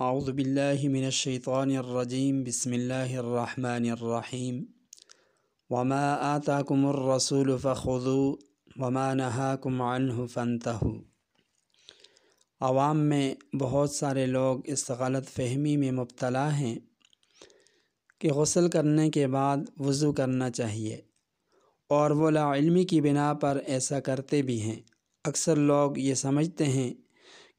اعوذ باللہ من الشیطان الرجیم بسم اللہ الرحمن الرحیم وما آتاکم الرسول فخذوه وما نہاکم عنہ فانتہوا۔ عوام میں بہت سارے لوگ اس غلط فہمی میں مبتلا ہیں کہ غسل کرنے کے بعد وضو کرنا چاہیے، اور وہ لا علمی کی بنا پر ایسا کرتے بھی ہیں۔ اکثر لوگ یہ سمجھتے ہیں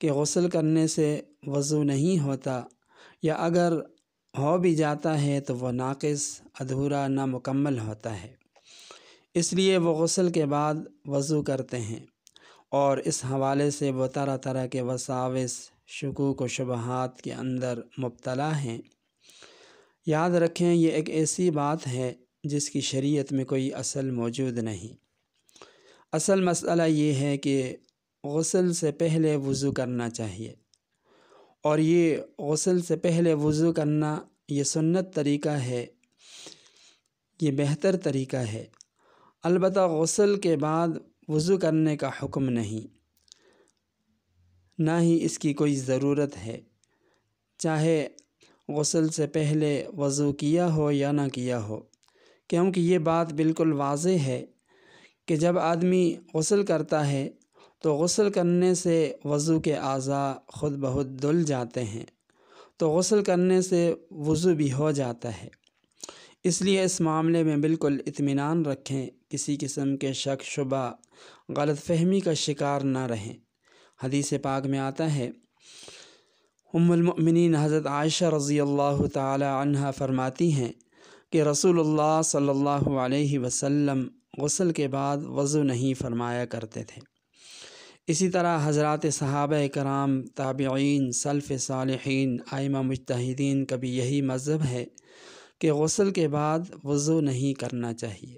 کہ غسل کرنے سے وضو نہیں ہوتا، یا اگر ہو بھی جاتا ہے تو وہ ناقص، ادھورا، نامکمل ہوتا ہے، اس لیے وہ غسل کے بعد وضو کرتے ہیں، اور اس حوالے سے وہ طرح طرح کے وساوس، شکوک و شبہات کے اندر مبتلا ہیں۔ یاد رکھیں، یہ ایک ایسی بات ہے جس کی شریعت میں کوئی اصل موجود نہیں۔ اصل مسئلہ یہ ہے کہ غسل سے پہلے وضو کرنا چاہیے، اور یہ غسل سے پہلے وضو کرنا یہ سنت طریقہ ہے، یہ بہتر طریقہ ہے۔ البتہ غسل کے بعد وضو کرنے کا حکم نہیں، نہ ہی اس کی کوئی ضرورت ہے، چاہے غسل سے پہلے وضو کیا ہو یا نہ کیا ہو، کیونکہ یہ بات بالکل واضح ہے کہ جب آدمی غسل کرتا ہے تو غسل کرنے سے وضو کے اعضاء خود بخود دھل جاتے ہیں، تو غسل کرنے سے وضو بھی ہو جاتا ہے۔ اس لیے اس معاملے میں بالکل اطمینان رکھیں، کسی قسم کے شک شبہ، غلط فہمی کا شکار نہ رہیں۔ حدیث پاک میں آتا ہے، ام المؤمنین حضرت عائشہ رضی اللہ تعالی عنہا فرماتی ہیں کہ رسول اللہ صلی اللہ علیہ وسلم غسل کے بعد وضو نہیں فرمایا کرتے تھے۔ اسی طرح حضرات صحابہ کرام، تابعین، سلف صالحین، ائمہ مجتہدین کا بھی یہی مذہب ہے کہ غسل کے بعد وضو نہیں کرنا چاہیے۔